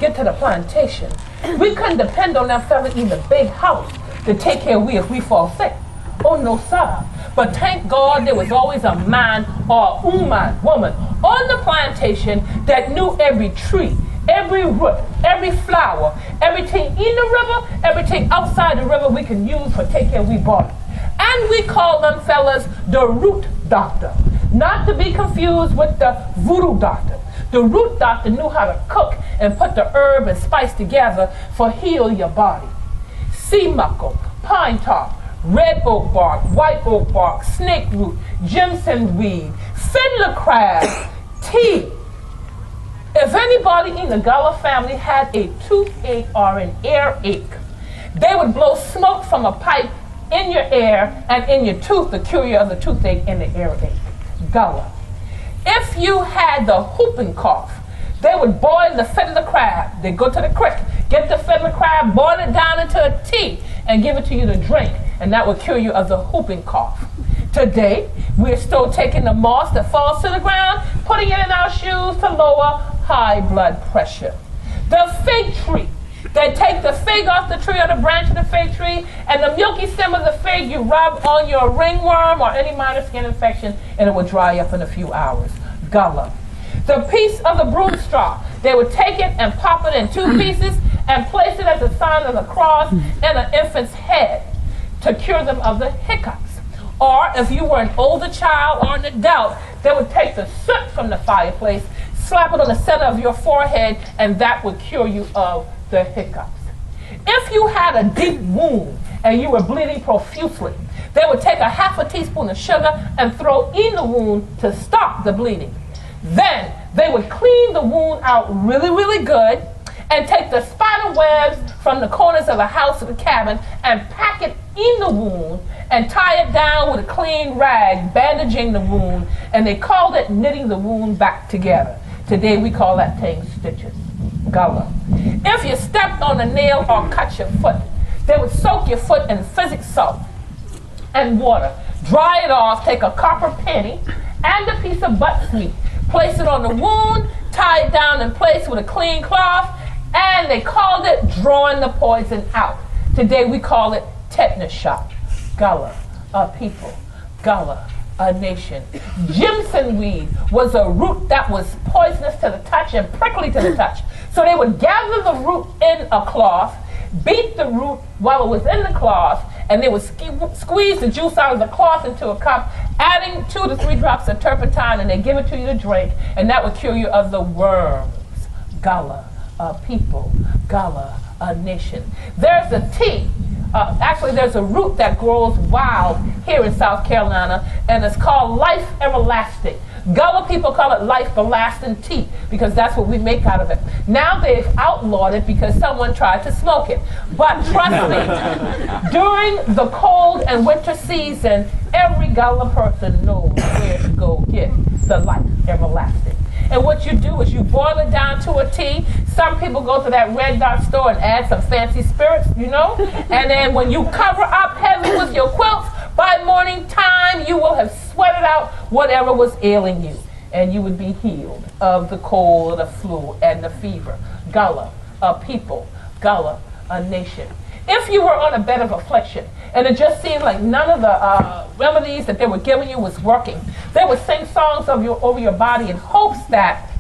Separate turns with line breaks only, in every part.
get to the plantation, we couldn't depend on that fella in the big house to take care of we if we fall sick. Oh no, sir. But thank God there was always a man or a woman on the plantation that knew every tree, every root, every flower, everything in the river, everything outside the river we can use for take care of we body. And we call them fellas the root doctor. Not to be confused with the voodoo doctor. The root doctor knew how to cook and put the herb and spice together for heal your body. Sea muckle, pine tar, red oak bark, white oak bark, snake root, Jimson weed, fiddler crab, tea. If anybody in the Gullah family had a toothache or an earache, they would blow smoke from a pipe in your ear and in your tooth to cure you of the toothache and the earache. Gullah. If you had the whooping cough, they would boil the fiddler crab. They'd go to the creek, get the fiddler crab, boil it down into a tea, and give it to you to drink, and that would cure you of the whooping cough. Today, we're still taking the moss that falls to the ground, putting it in our shoes to lower high blood pressure. The fig tree. They take the fig off the tree or the branch of the fig tree, and the milky stem of the fig you rub on your ringworm or any minor skin infection, and it will dry up in a few hours. Gullah. The piece of the broom straw, they would take it and pop it in two pieces and place it as a sign of the cross in an infant's head to cure them of the hiccups. Or if you were an older child or an adult, they would take the soot from the fireplace, slap it on the center of your forehead, and that would cure you of the hiccups. If you had a deep wound and you were bleeding profusely, they would take a half a teaspoon of sugar and throw in the wound to stop the bleeding. Then they would clean the wound out really, really good and take the spider webs from the corners of the house or the cabin and pack it in the wound and tie it down with a clean rag, bandaging the wound, and they called it knitting the wound back together. Today we call that thing stitches. Gullah. If you stepped on a nail or cut your foot, they would soak your foot in physic salt and water, dry it off, take a copper penny and a piece of butt meat, place it on the wound, tie it down in place with a clean cloth, and they called it drawing the poison out. Today we call it tetanus shot. Gullah, a people. Gullah, a nation. Jimson weed was a root that was poisonous to the touch and prickly to the touch. So they would gather the root in a cloth, beat the root while it was in the cloth, and they would squeeze the juice out of the cloth into a cup, adding 2 to 3 drops of turpentine, and they give it to you to drink, and that would cure you of the worms. Gullah, a people. Gullah, a nation. There's a tea. Actually, there's a root that grows wild here in South Carolina, and it's called life everlasting. Gullah people call it life everlasting tea because that's what we make out of it. Now they've outlawed it because someone tried to smoke it. But trust me, during the cold and winter season, every Gullah person knows where to go get the life everlasting. And what you do is you boil it down to a tea. Some people go to that Red Dot store and add some fancy spirits, you know? And then when you cover up heavy with your quilts, by morning time you will have sweated out whatever was ailing you. And you would be healed of the cold, the flu, and the fever. Gullah, a people. Gullah, a nation. If you were on a bed of affliction, and it just seemed like none of the remedies that they were giving you was working, they would sing songs over your body in hopes that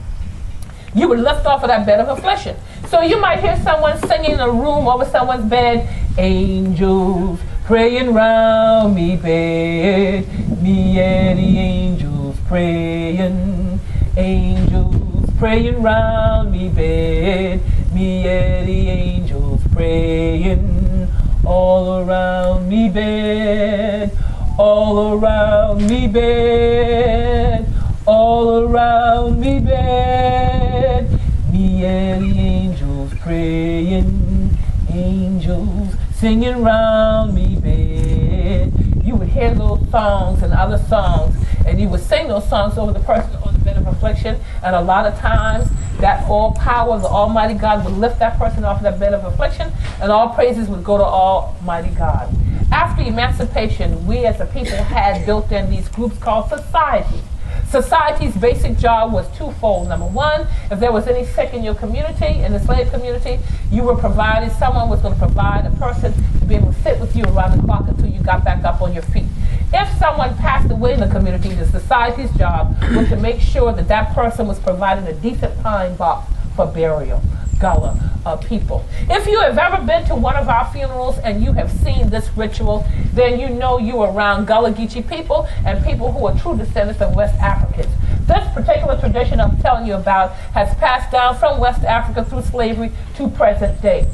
you would lift off of that bed of affliction. So you might hear someone singing in a room over someone's bed, angels praying round me bed, me and the angels praying, angels praying round me bed, me and the angels praying, all around me bed, all around me bed, all around me bed, me and the angels praying, angels singing round me bed. You would hear those songs and other songs, and you would sing those songs over the person on the bed of affliction, and a lot of times that all power of the Almighty God would lift that person off that bed of affliction, and all praises would go to Almighty God. After emancipation, we as a people had built in these groups called societies. Society's basic job was twofold. Number one, if there was any sick in your community, in the slave community, you were provided, someone was going to provide a person to be able to sit with you around the clock until you got back up on your feet. If someone passed away in the community, the society's job was to make sure that that person was provided a decent pine box for burial. Gullah people. If you have ever been to one of our funerals and you have seen this ritual, then you know you are around Gullah Geechee people and people who are true descendants of West Africans. This particular tradition I'm telling you about has passed down from West Africa through slavery to present day.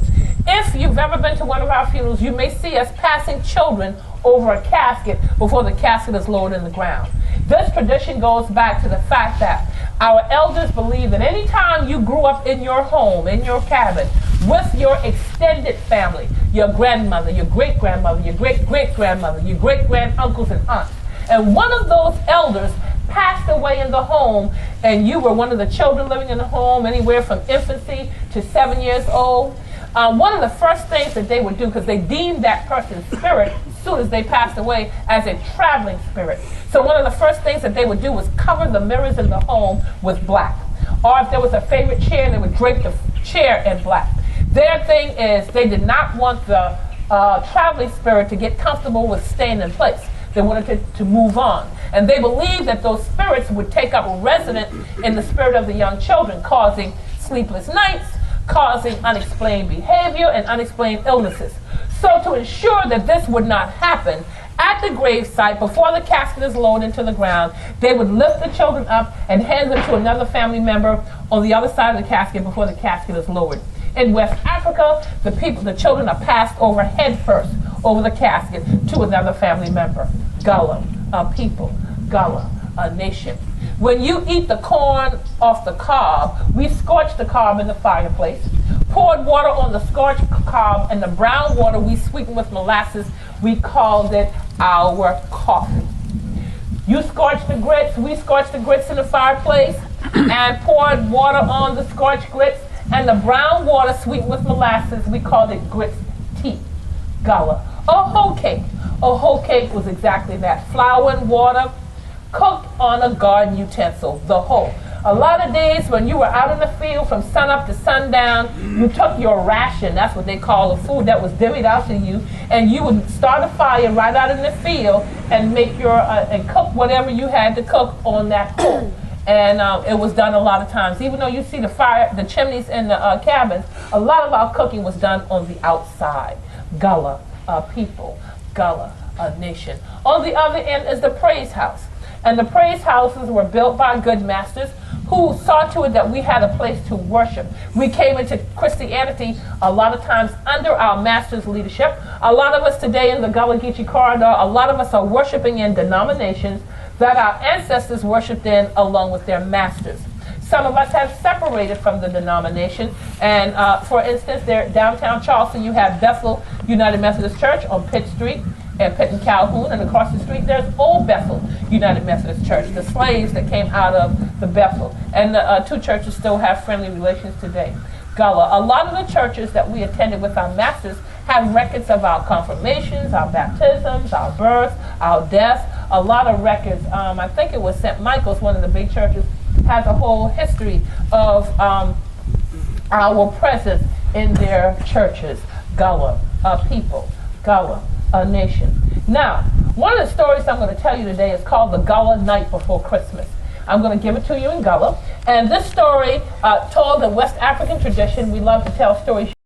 If you've ever been to one of our funerals, you may see us passing children over a casket before the casket is lowered in the ground. This tradition goes back to the fact that our elders believe that any time you grew up in your home, in your cabin, with your extended family, your grandmother, your great-grandmother, your great-great-grandmother, your great-granduncles and aunts, and one of those elders passed away in the home, and you were one of the children living in the home, anywhere from infancy to 7 years old, one of the first things that they would do, because they deemed that person's spirit, as soon as they passed away, as a traveling spirit. So one of the first things that they would do was cover the mirrors in the home with black. Or if there was a favorite chair, they would drape the chair in black. Their thing is they did not want the traveling spirit to get comfortable with staying in place. They wanted to move on. And they believed that those spirits would take up residence in the spirit of the young children, causing sleepless nights, causing unexplained behavior and unexplained illnesses. So to ensure that this would not happen, at the gravesite, before the casket is lowered into the ground, they would lift the children up and hand them to another family member on the other side of the casket before the casket is lowered. In West Africa, the children are passed over head first over the casket to another family member. Gullah, a people. Gullah, a nation. When you eat the corn off the cob, we scorch the cob in the fireplace, poured water on the scorched cob, and the brown water we sweetened with molasses. We called it our coffee. You scorched the grits, we scorched the grits in the fireplace and poured water on the scorched grits, and the brown water sweetened with molasses, we called it grits tea. Gullah. A hoe cake. A hoe cake was exactly that. Flour and water cooked on a garden utensil, the hoe. A lot of days when you were out in the field from sunup to sundown, you took your ration, that's what they call the food that was divvied out to you, and you would start a fire right out in the field and make and cook whatever you had to cook on that hoe. And it was done a lot of times. Even though you see the chimneys in the cabins, a lot of our cooking was done on the outside. Gullah, people. Gullah, a nation. On the other end is the praise house. And the praise houses were built by good masters who saw to it that we had a place to worship. We came into Christianity a lot of times under our master's leadership. A lot of us today in the Gullah Geechee corridor, a lot of us are worshiping in denominations that our ancestors worshiped in along with their masters. Some of us have separated from the denomination, and for instance, there downtown Charleston, you have Bethel United Methodist Church on Pitt Street and Pitt and Calhoun, and across the street there's Old Bethel United Methodist Church, the slaves that came out of the Bethel. And the two churches still have friendly relations today. Gullah. A lot of the churches that we attended with our masters have records of our confirmations, our baptisms, our births, our deaths, a lot of records. I think it was St. Michael's, one of the big churches, has a whole history of our presence in their churches. Gullah, a people. Gullah, a nation. Now, one of the stories I'm going to tell you today is called the Gullah Night Before Christmas. I'm going to give it to you in Gullah. And this story told the West African tradition. We love to tell stories.